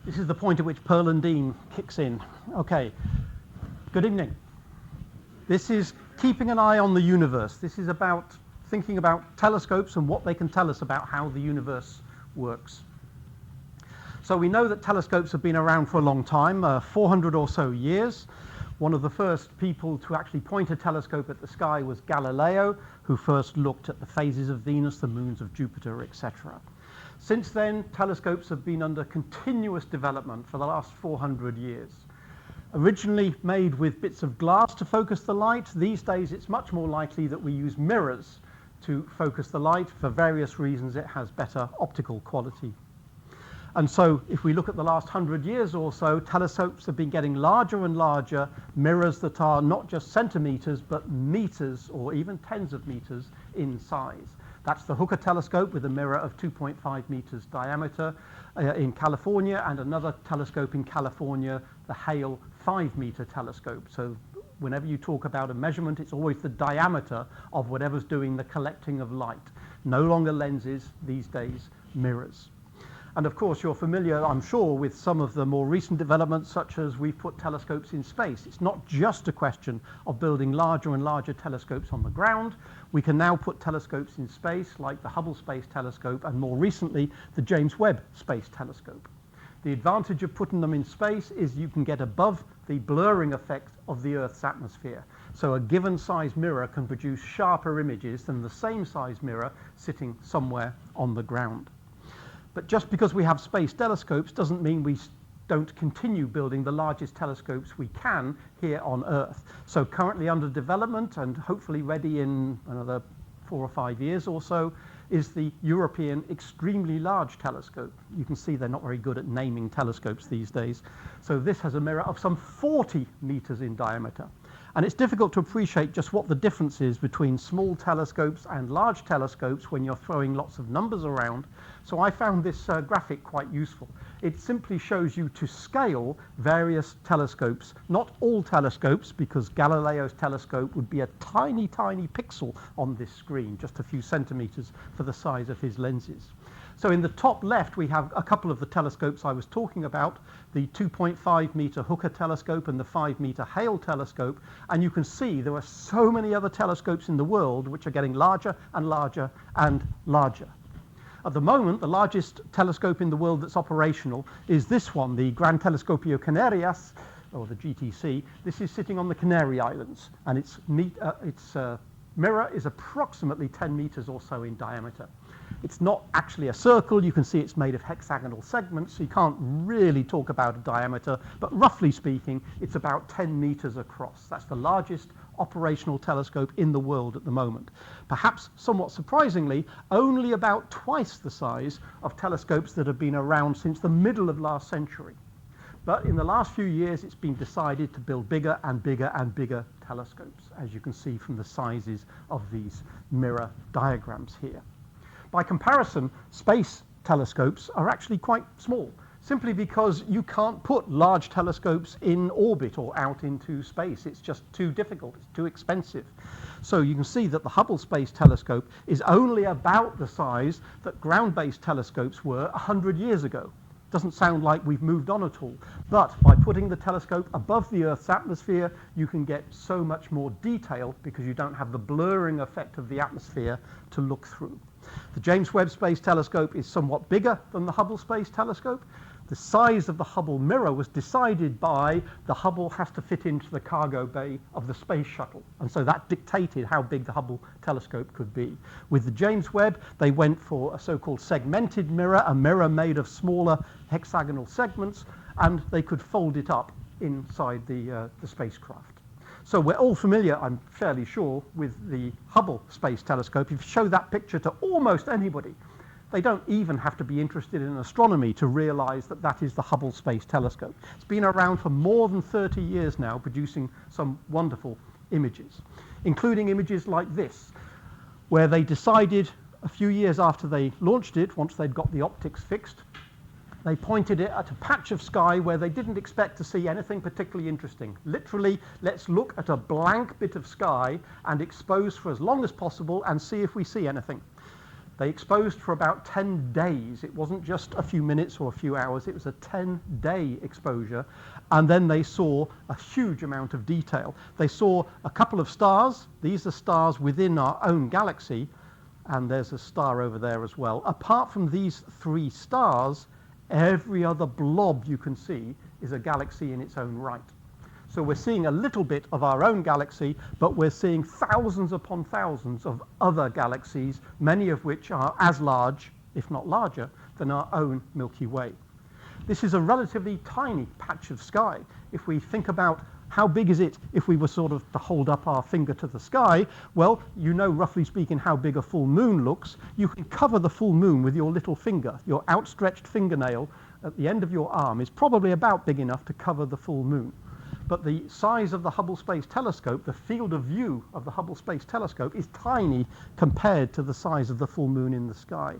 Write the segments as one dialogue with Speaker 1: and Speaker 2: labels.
Speaker 1: This is the point at which Pearl and Dean kicks in. Okay, good evening. This is keeping an eye on the universe. This is about thinking about telescopes and what they can tell us about how the universe works. So we know that telescopes have been around for a long time, 400 or so years. One of the first people to actually point a telescope at the sky was Galileo, who first looked at the phases of Venus, the moons of Jupiter, etc. Since then, telescopes have been under continuous development for the last 400 years. Originally made with bits of glass to focus the light, these days it's much more likely that we use mirrors to focus the light. For various reasons, it has better optical quality. And so if we look at the last 100 years or so, telescopes have been getting larger and larger, mirrors that are not just centimeters, but meters or even tens of meters in size. That's the Hooker telescope with a mirror of 2.5 meters diameter in California, and another telescope in California, the Hale 5-meter telescope. So whenever you talk about a measurement, it's always the diameter of whatever's doing the collecting of light. No longer lenses, these days mirrors. And of course, you're familiar, I'm sure, with some of the more recent developments, such as we've put telescopes in space. It's not just a question of building larger and larger telescopes on the ground. We can now put telescopes in space, like the Hubble Space Telescope, and more recently, the James Webb Space Telescope. The advantage of putting them in space is you can get above the blurring effect of the Earth's atmosphere. So a given size mirror can produce sharper images than the same size mirror sitting somewhere on the ground. But just because we have space telescopes doesn't mean we don't continue building the largest telescopes we can here on Earth. So currently under development and hopefully ready in another 4 or 5 years or so is the European Extremely Large Telescope. You can see they're not very good at naming telescopes these days. So this has a mirror of some 40 meters in diameter. And it's difficult to appreciate just what the difference is between small telescopes and large telescopes when you're throwing lots of numbers around. So I found this graphic quite useful. It simply shows you to scale various telescopes, not all telescopes, because Galileo's telescope would be a tiny, tiny pixel on this screen, just a few centimeters for the size of his lenses. So in the top left, we have a couple of the telescopes I was talking about, the 2.5 meter Hooker telescope and the 5-meter Hale telescope. And you can see there are so many other telescopes in the world which are getting larger and larger and larger. At the moment, the largest telescope in the world that's operational is this one, the Gran Telescopio Canarias, or the GTC. This is sitting on the Canary Islands, and its mirror is approximately 10 meters or so in diameter. It's not actually a circle. You can see it's made of hexagonal segments, so you can't really talk about a diameter, but roughly speaking, it's about 10 meters across. That's the largest operational telescope in the world at the moment. Perhaps somewhat surprisingly, only about twice the size of telescopes that have been around since the middle of last century. But in the last few years, it's been decided to build bigger and bigger and bigger telescopes, as you can see from the sizes of these mirror diagrams here. By comparison, space telescopes are actually quite small, simply because you can't put large telescopes in orbit or out into space. It's just too difficult, it's too expensive. So you can see that the Hubble Space Telescope is only about the size that ground-based telescopes were 100 years ago. Doesn't sound like we've moved on at all, but by putting the telescope above the Earth's atmosphere, you can get so much more detail because you don't have the blurring effect of the atmosphere to look through. The James Webb Space Telescope is somewhat bigger than the Hubble Space Telescope. The size of the Hubble mirror was decided by the Hubble has to fit into the cargo bay of the space shuttle, and so that dictated how big the Hubble telescope could be. With the James Webb, they went for a so-called segmented mirror, a mirror made of smaller hexagonal segments, and they could fold it up inside the spacecraft. So we're all familiar, I'm fairly sure, with the Hubble Space Telescope. If you show that picture to almost anybody, they don't even have to be interested in astronomy to realize that that is the Hubble Space Telescope. It's been around for more than 30 years now, producing some wonderful images, including images like this, where they decided a few years after they launched it, once they'd got the optics fixed, they pointed it at a patch of sky where they didn't expect to see anything particularly interesting. Literally, let's look at a blank bit of sky and expose for as long as possible and see if we see anything. They exposed for about 10 days. It wasn't just a few minutes or a few hours, it was a 10-day exposure. And then they saw a huge amount of detail. They saw a couple of stars. These are stars within our own galaxy, and there's a star over there as well. Apart from these 3 stars, every other blob you can see is a galaxy in its own right. So we're seeing a little bit of our own galaxy, but we're seeing thousands upon thousands of other galaxies, many of which are as large, if not larger, than our own Milky Way. This is a relatively tiny patch of sky. If we think about how big is it if we were sort of to hold up our finger to the sky, well, you know, roughly speaking, how big a full moon looks. You can cover the full moon with your little finger. Your outstretched fingernail at the end of your arm is probably about big enough to cover the full moon. But the size of the Hubble Space Telescope, the field of view of the Hubble Space Telescope, is tiny compared to the size of the full moon in the sky.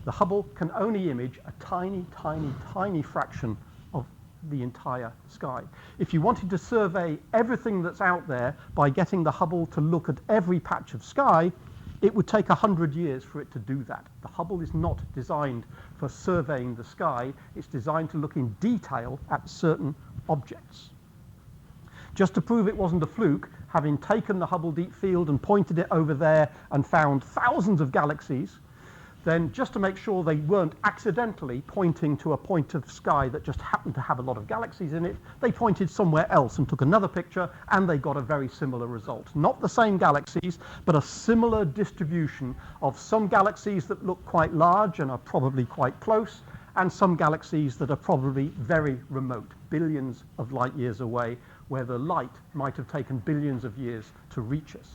Speaker 1: The Hubble can only image a tiny, tiny, tiny fraction of the entire sky. If you wanted to survey everything that's out there by getting the Hubble to look at every patch of sky, it would take 100 years for it to do that. The Hubble is not designed for surveying the sky. It's designed to look in detail at certain objects. Just to prove it wasn't a fluke, having taken the Hubble Deep Field and pointed it over there and found thousands of galaxies, then just to make sure they weren't accidentally pointing to a point of sky that just happened to have a lot of galaxies in it, they pointed somewhere else and took another picture, and they got a very similar result. Not the same galaxies, but a similar distribution of some galaxies that look quite large and are probably quite close, and some galaxies that are probably very remote, billions of light years away, where the light might have taken billions of years to reach us.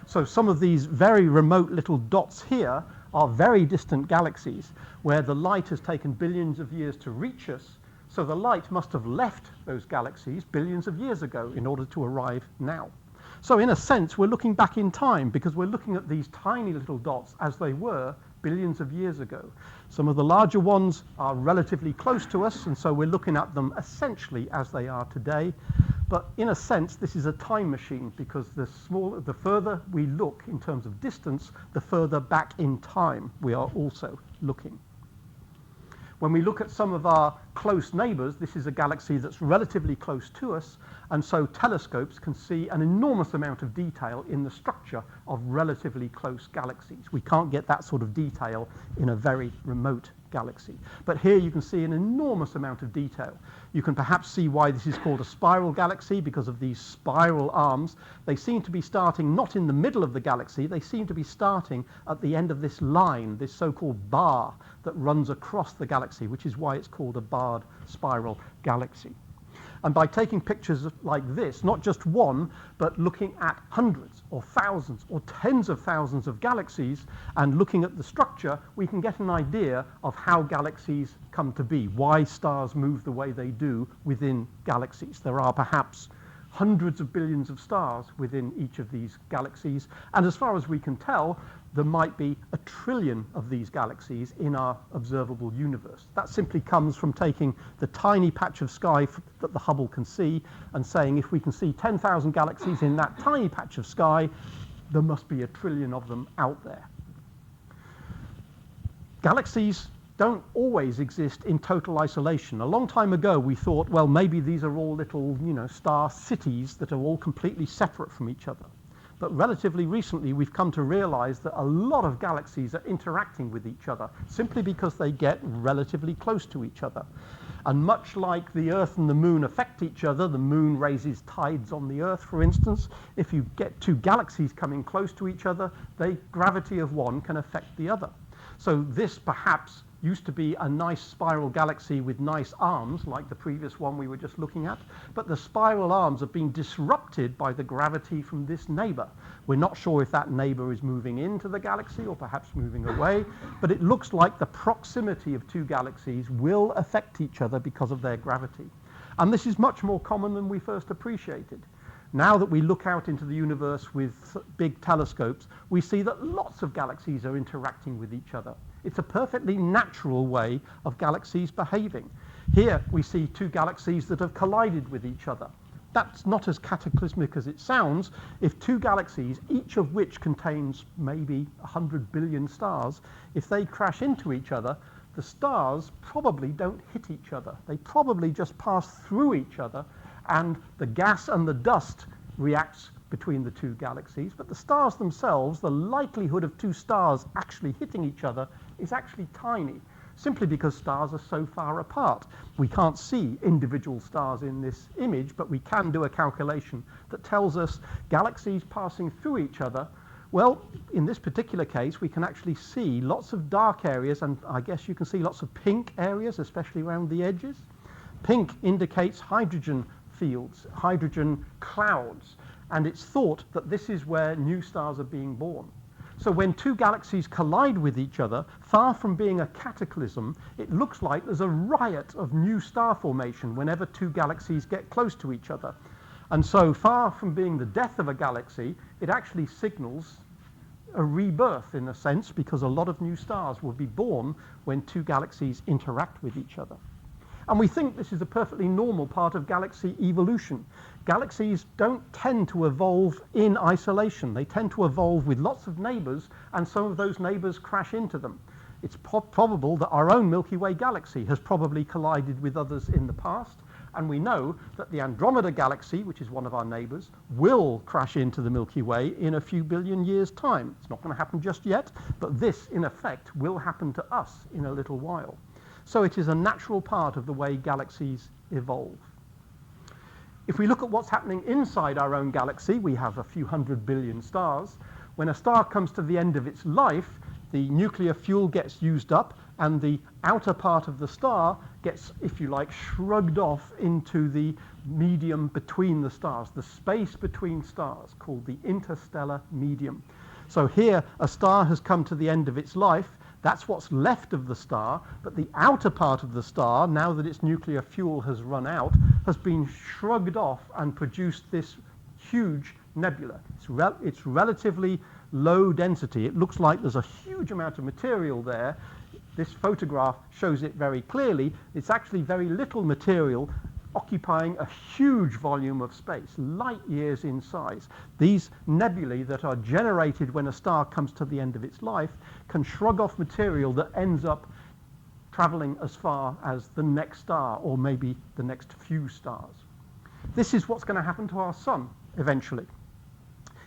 Speaker 1: So some of these very remote little dots here are very distant galaxies where the light has taken billions of years to reach us. So the light must have left those galaxies billions of years ago in order to arrive now. So in a sense, we're looking back in time because we're looking at these tiny little dots as they were billions of years ago. Some of the larger ones are relatively close to us, and so we're looking at them essentially as they are today. But in a sense, this is a time machine because the further we look in terms of distance, the further back in time we are also looking. When we look at some of our close neighbors, this is a galaxy that's relatively close to us, and so telescopes can see an enormous amount of detail in the structure of relatively close galaxies. We can't get that sort of detail in a very remote galaxy. But here you can see an enormous amount of detail. You can perhaps see why this is called a spiral galaxy because of these spiral arms. They seem to be starting not in the middle of the galaxy, they seem to be starting at the end of this line, this so-called bar that runs across the galaxy, which is why it's called a barred spiral galaxy. And by taking pictures like this, not just one, but looking at hundreds or thousands or tens of thousands of galaxies and looking at the structure, we can get an idea of how galaxies come to be, why stars move the way they do within galaxies. There are perhaps hundreds of billions of stars within each of these galaxies, and as far as we can tell, there might be 1 trillion of these galaxies in our observable universe. That simply comes from taking the tiny patch of sky that the Hubble can see and saying if we can see 10,000 galaxies in that tiny patch of sky, there must be 1 trillion of them out there. Galaxies don't always exist in total isolation. A long time ago we thought, well, maybe these are all little, star cities that are all completely separate from each other. But relatively recently, we've come to realize that a lot of galaxies are interacting with each other simply because they get relatively close to each other. And much like the Earth and the Moon affect each other, the Moon raises tides on the Earth, for instance. If you get 2 galaxies coming close to each other, the gravity of one can affect the other. So this perhaps used to be a nice spiral galaxy with nice arms, like the previous one we were just looking at, but the spiral arms have been disrupted by the gravity from this neighbor. We're not sure if that neighbor is moving into the galaxy or perhaps moving away, but it looks like the proximity of 2 galaxies will affect each other because of their gravity. And this is much more common than we first appreciated. Now that we look out into the universe with big telescopes, we see that lots of galaxies are interacting with each other. It's a perfectly natural way of galaxies behaving. Here we see 2 galaxies that have collided with each other. that's not as cataclysmic as it sounds. If two galaxies, each of which contains maybe 100 billion stars, if they crash into each other, the stars probably don't hit each other. They probably just pass through each other, and the gas and the dust reacts between the two galaxies. But the stars themselves, the likelihood of two stars actually hitting each other is actually tiny, simply because stars are so far apart. We can't see individual stars in this image, but we can do a calculation that tells us galaxies passing through each other. Well, in this particular case, we can actually see lots of dark areas, and I guess you can see lots of pink areas, especially around the edges. Pink indicates hydrogen fields, hydrogen clouds, and it's thought that this is where new stars are being born. So when two galaxies collide with each other, far from being a cataclysm, it looks like there's a riot of new star formation whenever two galaxies get close to each other. And so far from being the death of a galaxy, it actually signals a rebirth in a sense, because a lot of new stars will be born when two galaxies interact with each other. And we think this is a perfectly normal part of galaxy evolution. Galaxies don't tend to evolve in isolation. They tend to evolve with lots of neighbors, and some of those neighbors crash into them. It's probable that our own Milky Way galaxy has probably collided with others in the past, and we know that the Andromeda galaxy, which is one of our neighbors, will crash into the Milky Way in a few billion years' time. It's not going to happen just yet, but this, in effect, will happen to us in a little while. So it is a natural part of the way galaxies evolve. If we look at what's happening inside our own galaxy, we have a few 100 billion stars. When a star comes to the end of its life, the nuclear fuel gets used up, and the outer part of the star gets, if you like, shrugged off into the medium between the stars, the space between stars, called the interstellar medium. So here, a star has come to the end of its life. That's what's left of the star, but the outer part of the star, now that its nuclear fuel has run out, has been shrugged off and produced this huge nebula. It's relatively low density. It looks like there's a huge amount of material there. This photograph shows it very clearly. It's actually very little material occupying a huge volume of space, light years in size. These nebulae that are generated when a star comes to the end of its life can shrug off material that ends up traveling as far as the next star, or maybe the next few stars. This is what's going to happen to our sun eventually.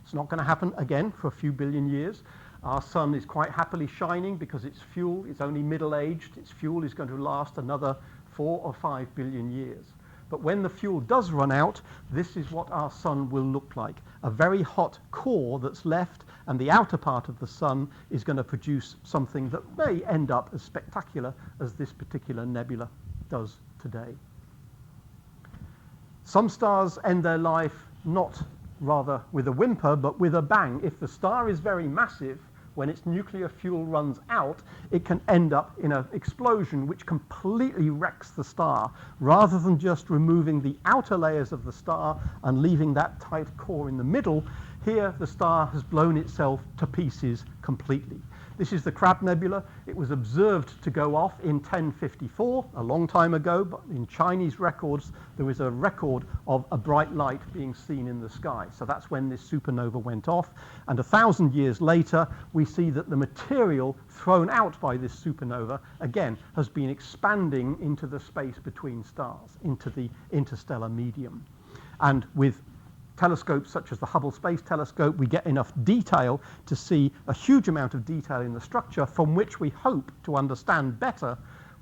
Speaker 1: It's not going to happen again for a few billion years. Our sun is quite happily shining because its fuel is only middle-aged. Its fuel is going to last another 4 or 5 billion years. But when the fuel does run out, this is what our sun will look like. A very hot core that's left, and the outer part of the sun is going to produce something that may end up as spectacular as this particular nebula does today. Some stars end their life not rather with a whimper, but with a bang. If the star is very massive, when its nuclear fuel runs out, it can end up in an explosion which completely wrecks the star, rather than just removing the outer layers of the star and leaving that tight core in the middle. Here, the star has blown itself to pieces completely. This is the Crab Nebula. It was observed to go off in 1054, a long time ago, but in Chinese records, there was a record of a bright light being seen in the sky. So that's when this supernova went off. And 1,000 years later, we see that the material thrown out by this supernova, again, has been expanding into the space between stars, into the interstellar medium. And with telescopes such as the Hubble Space Telescope, we get enough detail to see a huge amount of detail in the structure, from which we hope to understand better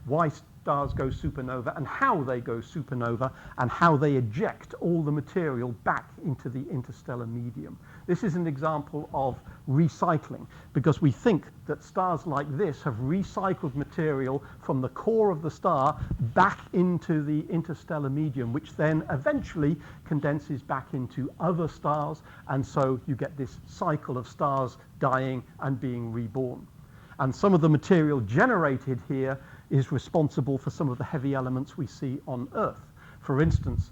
Speaker 1: why stars go supernova and how they go supernova and how they eject all the material back into the interstellar medium. This is an example of recycling, because we think that stars like this have recycled material from the core of the star back into the interstellar medium, which then eventually condenses back into other stars, and so you get this cycle of stars dying and being reborn. And some of the material generated here is responsible for some of the heavy elements we see on Earth. For instance,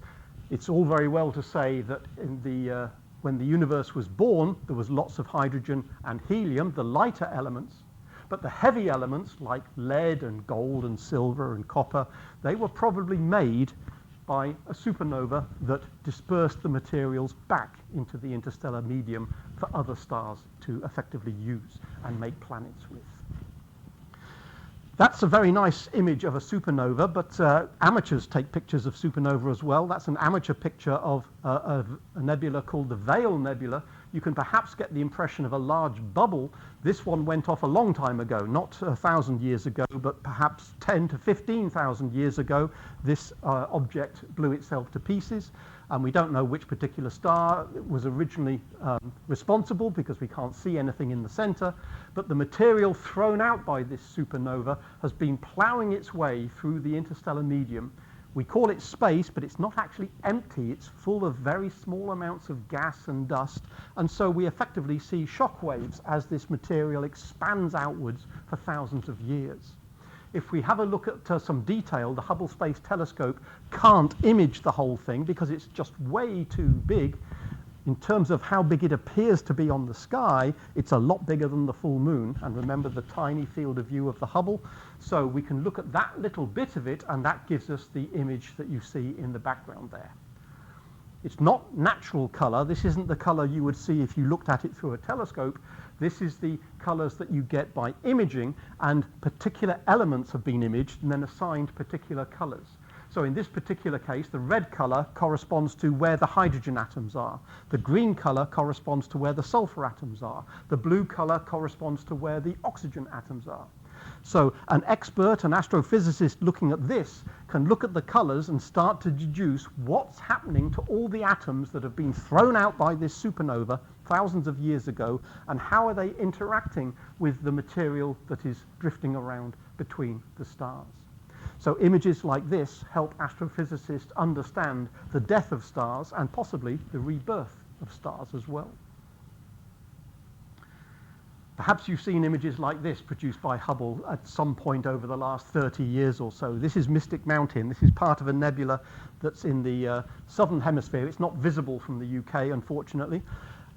Speaker 1: it's all very well to say that when the universe was born, there was lots of hydrogen and helium, the lighter elements, but the heavy elements like lead and gold and silver and copper, they were probably made by a supernova that dispersed the materials back into the interstellar medium for other stars to effectively use and make planets with. That's a very nice image of a supernova, but amateurs take pictures of supernova as well. That's an amateur picture of a nebula called the Veil Nebula. You can perhaps get the impression of a large bubble. This one went off a long time ago, not 1,000 years ago, but perhaps 10 to 15,000 years ago. This object blew itself to pieces, and we don't know which particular star was originally responsible because we can't see anything in the center. But the material thrown out by this supernova has been plowing its way through the interstellar medium. We call it space, but it's not actually empty. It's full of very small amounts of gas and dust. And so we effectively see shock waves as this material expands outwards for thousands of years. If we have a look at some detail, the Hubble Space Telescope can't image the whole thing because it's just way too big. In terms of how big it appears to be on the sky, it's a lot bigger than the full moon. And remember the tiny field of view of the Hubble. So we can look at that little bit of it, and that gives us the image that you see in the background there. It's not natural color. This isn't the color you would see if you looked at it through a telescope. This is the colors that you get by imaging, and particular elements have been imaged and then assigned particular colors. So in this particular case, the red color corresponds to where the hydrogen atoms are. The green color corresponds to where the sulfur atoms are. The blue color corresponds to where the oxygen atoms are. So an expert, an astrophysicist looking at this, can look at the colors and start to deduce what's happening to all the atoms that have been thrown out by this supernova thousands of years ago, and how are they interacting with the material that is drifting around between the stars. So images like this help astrophysicists understand the death of stars and possibly the rebirth of stars as well. Perhaps you've seen images like this produced by Hubble at some point over the last 30 years or so. This is Mystic Mountain. This is part of a nebula that's in the southern hemisphere. It's not visible from the UK, unfortunately.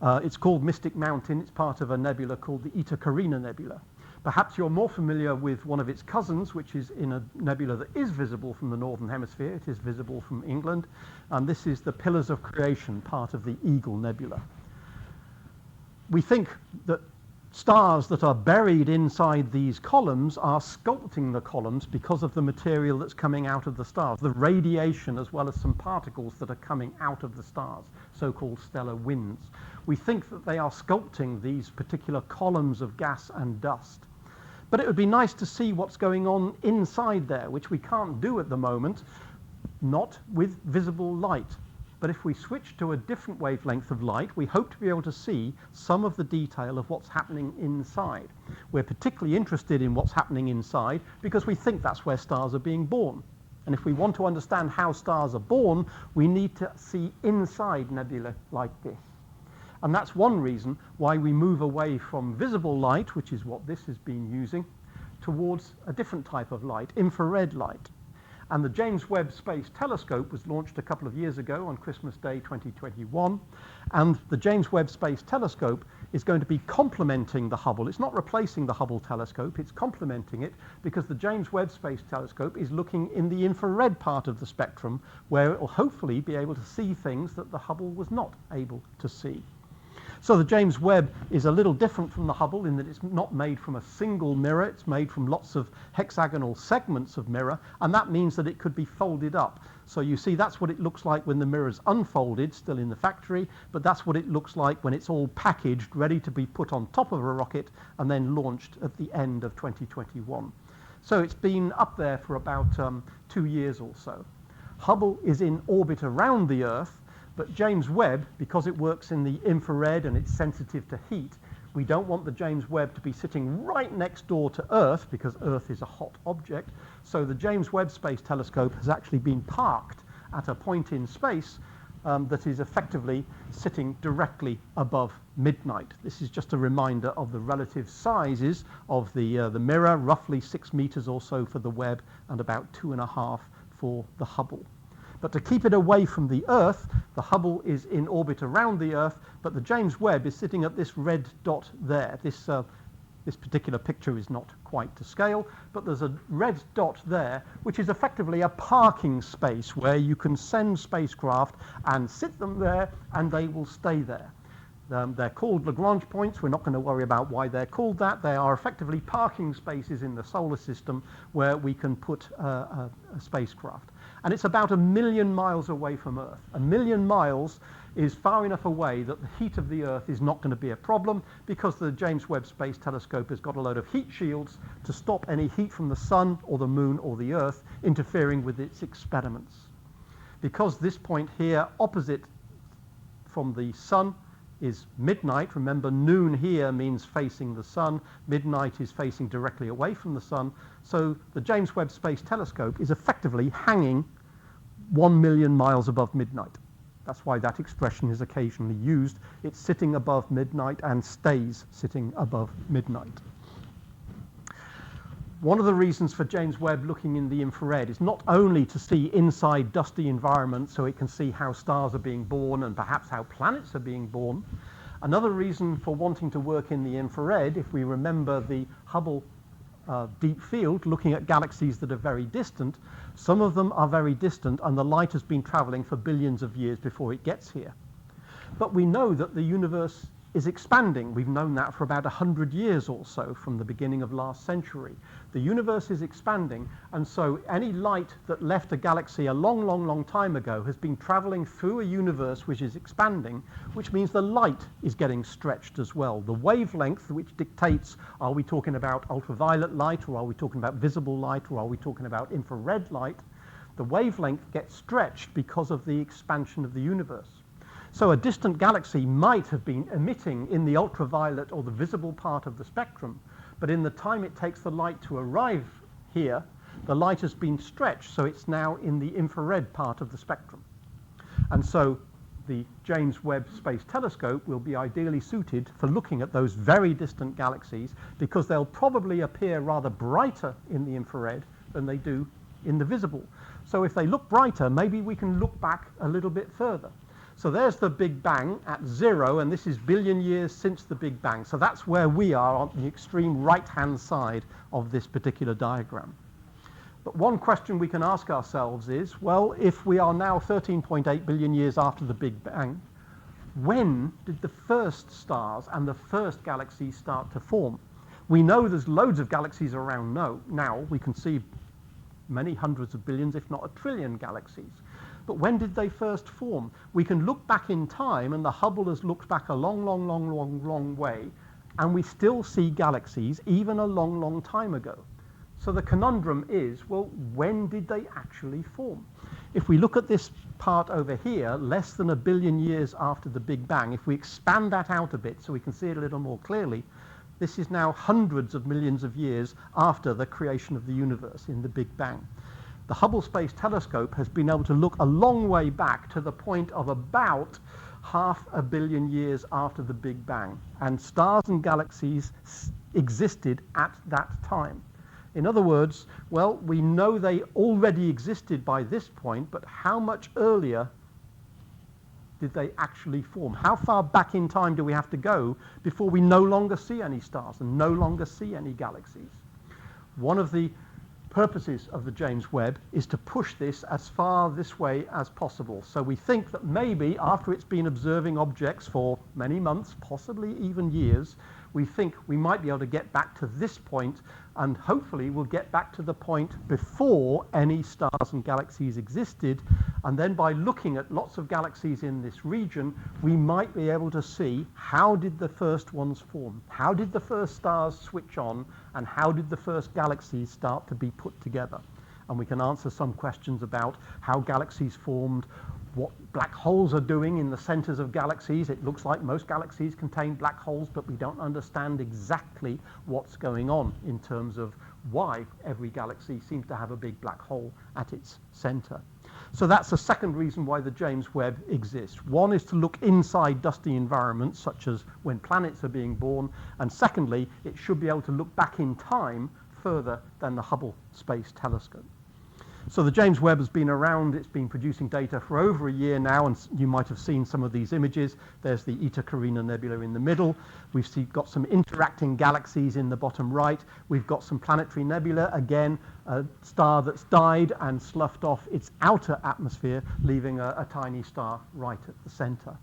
Speaker 1: It's called Mystic Mountain. It's part of a nebula called the Eta Carina Nebula. Perhaps you're more familiar with one of its cousins, which is in a nebula that is visible from the northern hemisphere. It is visible from England. And this is the Pillars of Creation, part of the Eagle Nebula. We think that stars that are buried inside these columns are sculpting the columns because of the material that's coming out of the stars, the radiation as well as some particles that are coming out of the stars, so-called stellar winds. We think that they are sculpting these particular columns of gas and dust. But it would be nice to see what's going on inside there, which we can't do at the moment, not with visible light. But if we switch to a different wavelength of light, we hope to be able to see some of the detail of what's happening inside. We're particularly interested in what's happening inside because we think that's where stars are being born. And if we want to understand how stars are born, we need to see inside nebulae like this. And that's one reason why we move away from visible light, which is what this has been using, towards a different type of light, infrared light. And the James Webb Space Telescope was launched a couple of years ago on Christmas Day 2021. And the James Webb Space Telescope is going to be complementing the Hubble. It's not replacing the Hubble telescope, it's complementing it because the James Webb Space Telescope is looking in the infrared part of the spectrum where it will hopefully be able to see things that the Hubble was not able to see. So the James Webb is a little different from the Hubble in that it's not made from a single mirror, it's made from lots of hexagonal segments of mirror, and that means that it could be folded up. So you see that's what it looks like when the mirror's unfolded, still in the factory, but that's what it looks like when it's all packaged, ready to be put on top of a rocket and then launched at the end of 2021. So it's been up there for about 2 years or so. Hubble is in orbit around the Earth, but James Webb, because it works in the infrared and it's sensitive to heat, we don't want the James Webb to be sitting right next door to Earth because Earth is a hot object. So the James Webb Space Telescope has actually been parked at a point in space that is effectively sitting directly above midnight. This is just a reminder of the relative sizes of the mirror, roughly 6 meters or so for the Webb and about 2.5 for the Hubble. But to keep it away from the Earth, the Hubble is in orbit around the Earth, but the James Webb is sitting at this red dot there, this This particular picture is not quite to scale, but there's a red dot there, which is effectively a parking space where you can send spacecraft and sit them there, and they will stay there. They're called Lagrange points. We're not going to worry about why they're called that. They are effectively parking spaces in the solar system where we can put a spacecraft. And it's about 1 million miles away from Earth. 1 million miles is far enough away that the heat of the Earth is not going to be a problem, because the James Webb Space Telescope has got a load of heat shields to stop any heat from the sun or the moon or the Earth interfering with its experiments. Because this point here opposite from the sun is midnight. Remember, noon here means facing the sun. Midnight is facing directly away from the sun. So the James Webb Space Telescope is effectively hanging 1 million miles above midnight. That's why that expression is occasionally used. It's sitting above midnight and stays sitting above midnight. One of the reasons for James Webb looking in the infrared is not only to see inside dusty environments so it can see how stars are being born and perhaps how planets are being born. Another reason for wanting to work in the infrared, if we remember the Hubble deep field, looking at galaxies that are very distant, some of them are very distant and the light has been traveling for billions of years before it gets here. But we know that the universe is expanding. We've known that for about 100 years or so, from the beginning of last century. The universe is expanding, and so any light that left a galaxy a long time ago has been traveling through a universe which is expanding, which means the light is getting stretched as well. The wavelength, which dictates, are we talking about ultraviolet light, or are we talking about visible light, or are we talking about infrared light? The wavelength gets stretched because of the expansion of the universe. So a distant galaxy might have been emitting in the ultraviolet or the visible part of the spectrum, but in the time it takes the light to arrive here, the light has been stretched, so it's now in the infrared part of the spectrum. And so the James Webb Space Telescope will be ideally suited for looking at those very distant galaxies, because they'll probably appear rather brighter in the infrared than they do in the visible. So if they look brighter, maybe we can look back a little bit further. So there's the Big Bang at 0, and this is billion years since the Big Bang. So that's where we are on the extreme right-hand side of this particular diagram. But one question we can ask ourselves is, well, if we are now 13.8 billion years after the Big Bang, when did the first stars and the first galaxies start to form? We know there's loads of galaxies around now. We can see many hundreds of billions, if not a trillion galaxies. But when did they first form? We can look back in time, and the Hubble has looked back a long way, and we still see galaxies even a long time ago. So the conundrum is, well, when did they actually form? If we look at this part over here, less than 1 billion years after the Big Bang, if we expand that out a bit so we can see it a little more clearly, this is now hundreds of millions of years after the creation of the universe in the Big Bang. The Hubble Space Telescope has been able to look a long way back to the point of about 500 million years after the Big Bang, and stars and galaxies existed at that time. In other words, well, we know they already existed by this point, but how much earlier did they actually form? How far back in time do we have to go before we no longer see any stars and no longer see any galaxies? One of the purposes of the James Webb is to push this as far this way as possible. So we think that maybe after it's been observing objects for many months, possibly even years, we think we might be able to get back to this point, and hopefully we'll get back to the point before any stars and galaxies existed. And then by looking at lots of galaxies in this region, we might be able to see, how did the first ones form? How did the first stars switch on? And how did the first galaxies start to be put together? And we can answer some questions about how galaxies formed, what black holes are doing in the centers of galaxies. It looks like most galaxies contain black holes, but we don't understand exactly what's going on in terms of why every galaxy seems to have a big black hole at its center. So that's the second reason why the James Webb exists. One is to look inside dusty environments, such as when planets are being born, and secondly, it should be able to look back in time further than the Hubble Space Telescope. So the James Webb has been around, it's been producing data for over a year now, and you might have seen some of these images. There's the Eta Carina Nebula in the middle. We've got some interacting galaxies in the bottom right. We've got some planetary nebula, again, a star that's died and sloughed off its outer atmosphere, leaving a tiny star right at the center.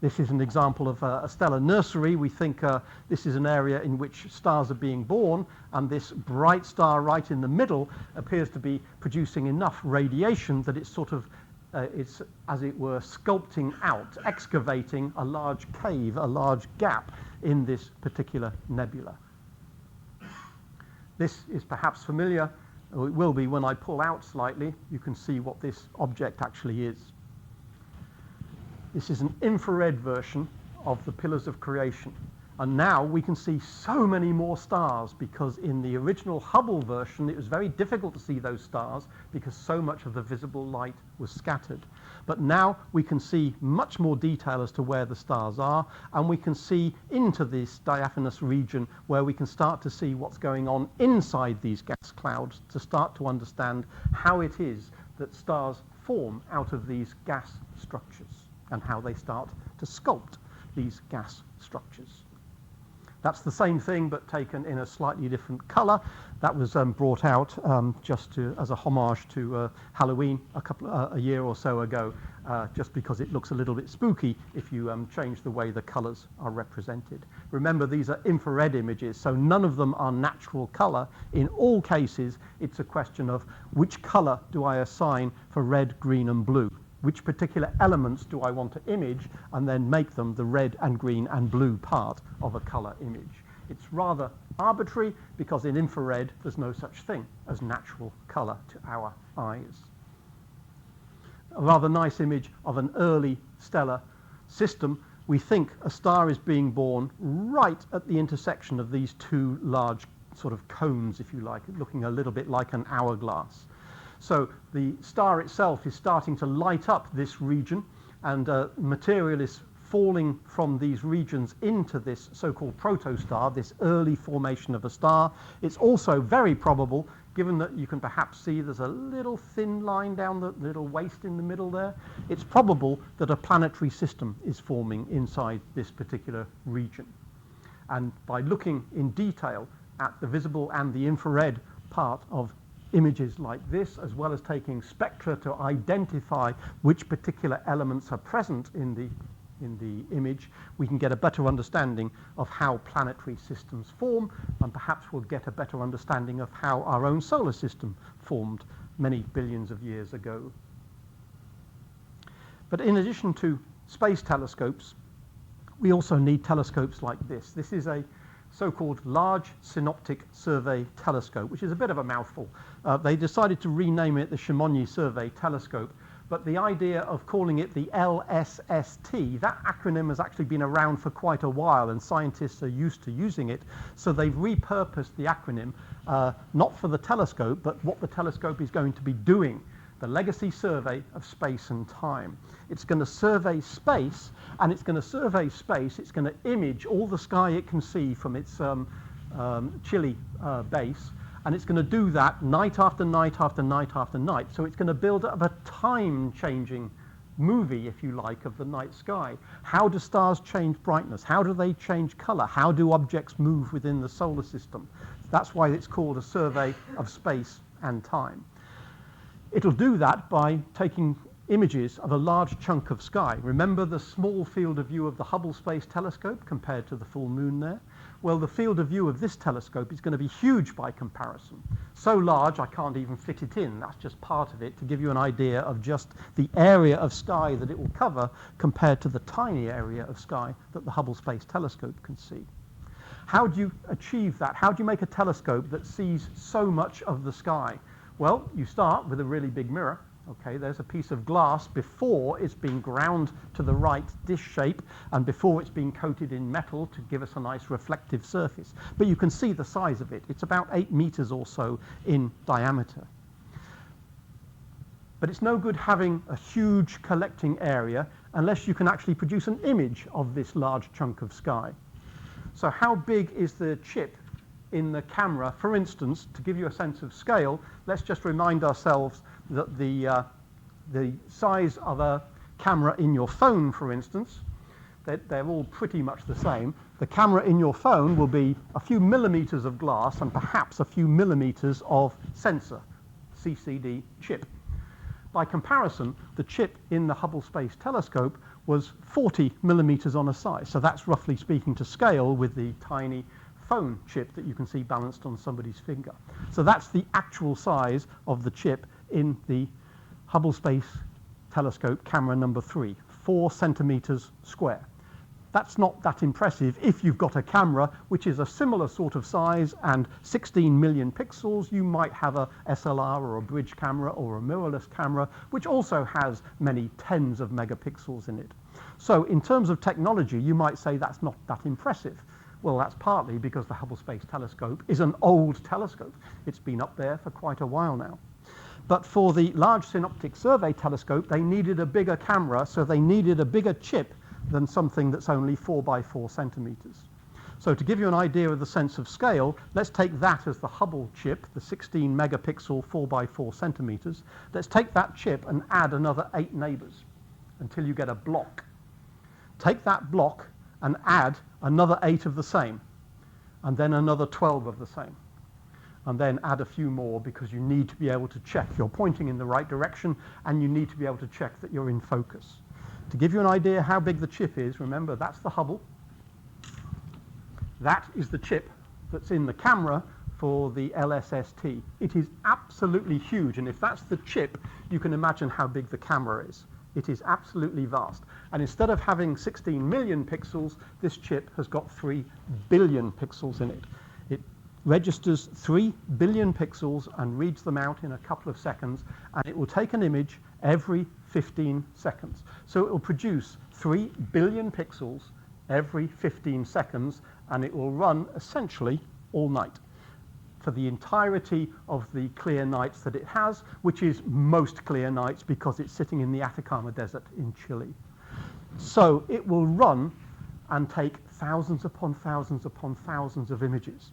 Speaker 1: This is an example of a stellar nursery. We think this is an area in which stars are being born, and this bright star right in the middle appears to be producing enough radiation that it's sort of, it's, as it were, sculpting out, excavating a large cave, a large gap in this particular nebula. This is perhaps familiar, or it will be when I pull out slightly. You can see what this object actually is. This is an infrared version of the Pillars of Creation. And now we can see so many more stars, because in the original Hubble version it was very difficult to see those stars because so much of the visible light was scattered. But now we can see much more detail as to where the stars are, and we can see into this diaphanous region where we can start to see what's going on inside these gas clouds, to start to understand how it is that stars form out of these gas structures, and how they start to sculpt these gas structures. That's the same thing, but taken in a slightly different color. That was brought out just as a homage to Halloween a year or so ago, just because it looks a little bit spooky if you change the way the colors are represented. Remember, these are infrared images, so none of them are natural color. In all cases, it's a question of which color do I assign for red, green, and blue. Which particular elements do I want to image, and then make them the red and green and blue part of a color image. It's rather arbitrary, because in infrared there's no such thing as natural color to our eyes. A rather nice image of an early stellar system. We think a star is being born right at the intersection of these two large sort of cones, if you like, looking a little bit like an hourglass. So the star itself is starting to light up this region, and material is falling from these regions into this so-called protostar, this early formation of a star. It's also very probable, given that you can perhaps see there's a little thin line down the little waist in the middle there, it's probable that a planetary system is forming inside this particular region. And by looking in detail at the visible and the infrared part of images like this, as well as taking spectra to identify which particular elements are present in the image, we can get a better understanding of how planetary systems form, and perhaps we'll get a better understanding of how our own solar system formed many billions of years ago. But in addition to space telescopes, we also need telescopes like this. This is a so-called Large Synoptic Survey Telescope, which is a bit of a mouthful. They decided to rename it the Chamonix Survey Telescope, but the idea of calling it the LSST, that acronym has actually been around for quite a while, and scientists are used to using it, so they've repurposed the acronym, not for the telescope, but what the telescope is going to be doing. The legacy survey of space and time. It's going to survey space, and it's going to survey space. It's going to image all the sky it can see from its Chile base, and it's going to do that night after night after night after night. So it's going to build up a time-changing movie, if you like, of the night sky. How do stars change brightness? How do they change color? How do objects move within the solar system? That's why it's called a survey of space and time. It'll do that by taking images of a large chunk of sky. Remember the small field of view of the Hubble Space Telescope compared to the full moon there? Well, the field of view of this telescope is going to be huge by comparison. So large I can't even fit it in. That's just part of it, to give you an idea of just the area of sky that it will cover compared to the tiny area of sky that the Hubble Space Telescope can see. How do you achieve that? How do you make a telescope that sees so much of the sky? Well, you start with a really big mirror. Okay, there's a piece of glass before it's been ground to the right dish shape, and before it's been coated in metal to give us a nice reflective surface. But you can see the size of it. It's about 8 meters or so in diameter. But it's no good having a huge collecting area unless you can actually produce an image of this large chunk of sky. So how big is the chip in the camera. For instance, to give you a sense of scale, let's just remind ourselves that the size of a camera in your phone, for instance, they're all pretty much the same. The camera in your phone will be a few millimeters of glass and perhaps a few millimeters of sensor, CCD chip. By comparison, the chip in the Hubble Space Telescope was 40 millimeters on a size. So that's roughly speaking to scale with the tiny phone chip that you can see balanced on somebody's finger. So that's the actual size of the chip in the Hubble Space Telescope camera number 3, 4 centimeters square. That's not that impressive if you've got a camera which is a similar sort of size and 16 million pixels. You might have a SLR or a bridge camera or a mirrorless camera, which also has many tens of megapixels in it. So in terms of technology, you might say that's not that impressive. Well, that's partly because the Hubble Space Telescope is an old telescope. It's been up there for quite a while now. But for the Large Synoptic Survey Telescope, they needed a bigger camera, so they needed a bigger chip than something that's only 4 by 4 centimeters. So to give you an idea of the sense of scale, let's take that as the Hubble chip, the 16 megapixel 4 by 4 centimeters. Let's take that chip and add another 8 neighbors until you get a block. Take that block and add another 8 of the same, and then another 12 of the same. And then add a few more because you need to be able to check you're pointing in the right direction, and you need to be able to check that you're in focus. To give you an idea how big the chip is, remember that's the Hubble. That is the chip that's in the camera for the LSST. It is absolutely huge, and if that's the chip, you can imagine how big the camera is. It is absolutely vast. And instead of having 16 million pixels, this chip has got 3 billion pixels in it. It registers 3 billion pixels and reads them out in a couple of seconds, and it will take an image every 15 seconds. So it will produce 3 billion pixels every 15 seconds, and it will run essentially all night for the entirety of the clear nights that it has, which is most clear nights because it's sitting in the Atacama Desert in Chile. So it will run and take thousands upon thousands upon thousands of images.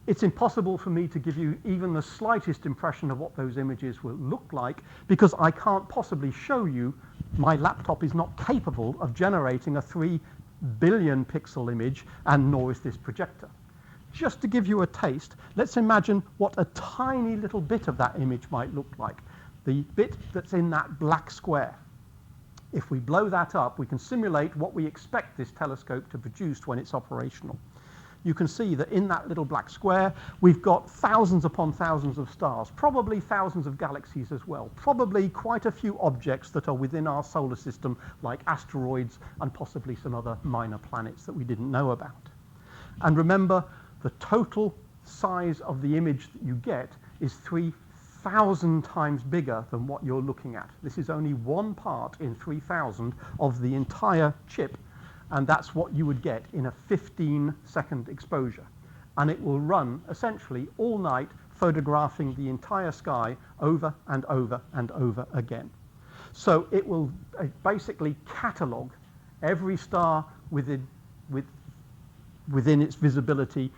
Speaker 1: It's impossible for me to give you even the slightest impression of what those images will look like because I can't possibly show you. My laptop is not capable of generating a 3 billion pixel image, and nor is this projector. Just to give you a taste, let's imagine what a tiny little bit of that image might look like. The bit that's in that black square. If we blow that up, we can simulate what we expect this telescope to produce when it's operational. You can see that in that little black square, we've got thousands upon thousands of stars, probably thousands of galaxies as well, probably quite a few objects that are within our solar system, like asteroids and possibly some other minor planets that we didn't know about. And remember, the total size of the image that you get is 3,000 times bigger than what you're looking at. This is only one part in 3,000 of the entire chip, and that's what you would get in a 15-second exposure. And it will run essentially all night, photographing the entire sky over and over and over again. So it will basically catalog every star within its visibility,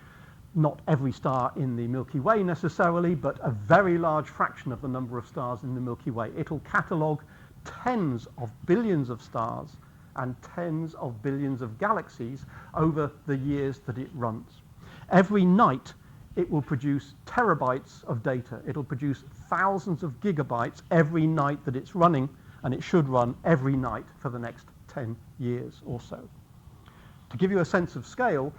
Speaker 1: not every star in the Milky Way necessarily, but a very large fraction of the number of stars in the Milky Way. It'll catalog tens of billions of stars and tens of billions of galaxies over the years that it runs. Every night, it will produce terabytes of data. It'll produce thousands of gigabytes every night that it's running, and it should run every night for the next 10 years or so. To give you a sense of scale,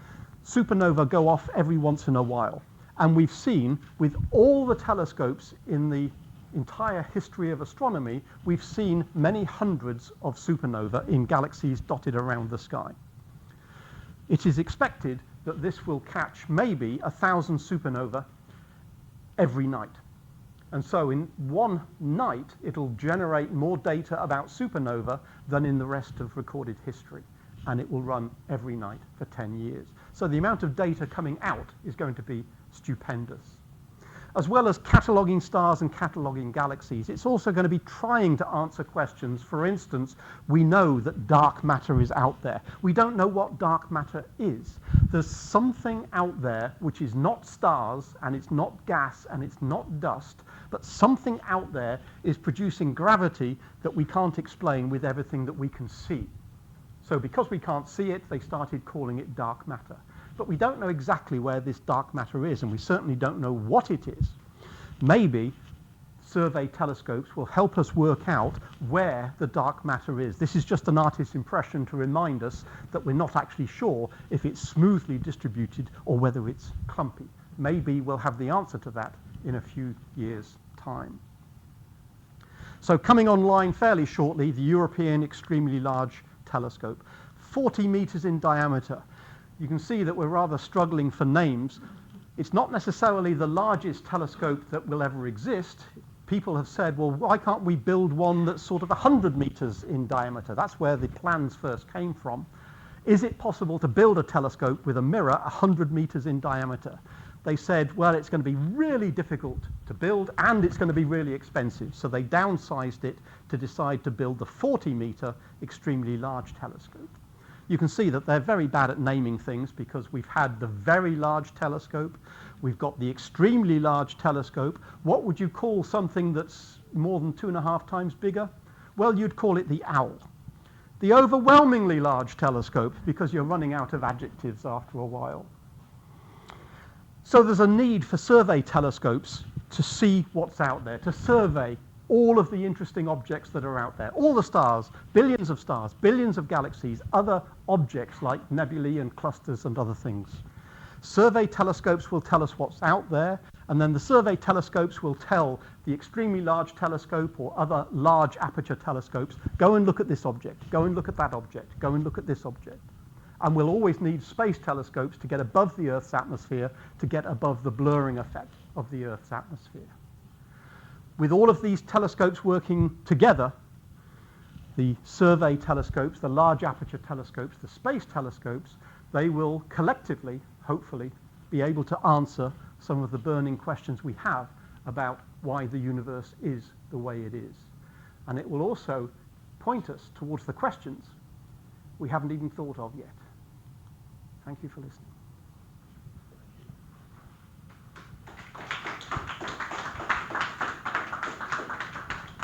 Speaker 1: supernovae go off every once in a while, and we've seen with all the telescopes in the entire history of astronomy, we've seen many hundreds of supernovae in galaxies dotted around the sky. It is expected that this will catch maybe 1,000 supernovae every night. And so in one night, it'll generate more data about supernova than in the rest of recorded history. And it will run every night for 10 years. So the amount of data coming out is going to be stupendous. As well as cataloging stars and cataloging galaxies, it's also going to be trying to answer questions. For instance, we know that dark matter is out there. We don't know what dark matter is, There's something out there which is not stars, and it's not gas, and it's not dust, but something out there is producing gravity that we can't explain with everything that we can see. So because we can't see it, they started calling it dark matter. But we don't know exactly where this dark matter is, and we certainly don't know what it is. Maybe survey telescopes will help us work out where the dark matter is. This is just an artist's impression to remind us that we're not actually sure if it's smoothly distributed or whether it's clumpy. Maybe we'll have the answer to that in a few years' time. So coming online fairly shortly, the European Extremely Large Telescope, 40 meters in diameter. You can see that we're rather struggling for names. It's not necessarily the largest telescope that will ever exist. People have said, well, why can't we build one that's sort of 100 meters in diameter? That's where the plans first came from. Is it possible to build a telescope with a mirror 100 meters in diameter? They said, well, it's going to be really difficult to build and it's going to be really expensive. So they downsized it to decide to build the 40-meter Extremely Large Telescope. You can see that they're very bad at naming things because we've had the Very Large Telescope, we've got the Extremely Large Telescope. What would you call something that's more than 2.5 times bigger? Well, you'd call it the Owl. The Overwhelmingly Large Telescope, because you're running out of adjectives after a while. So there's a need for survey telescopes to see what's out there, to survey all of the interesting objects that are out there, all the stars, billions of galaxies, other objects like nebulae and clusters and other things. Survey telescopes will tell us what's out there, and then the survey telescopes will tell the Extremely Large Telescope or other large aperture telescopes, go and look at this object, go and look at that object, go and look at this object. And we'll always need space telescopes to get above the Earth's atmosphere, to get above the blurring effect of the Earth's atmosphere. With all of these telescopes working together, the survey telescopes, the large aperture telescopes, the space telescopes, they will collectively, hopefully, be able to answer some of the burning questions we have about why the universe is the way it is. And it will also point us towards the questions we haven't even thought of yet. Thank you for listening.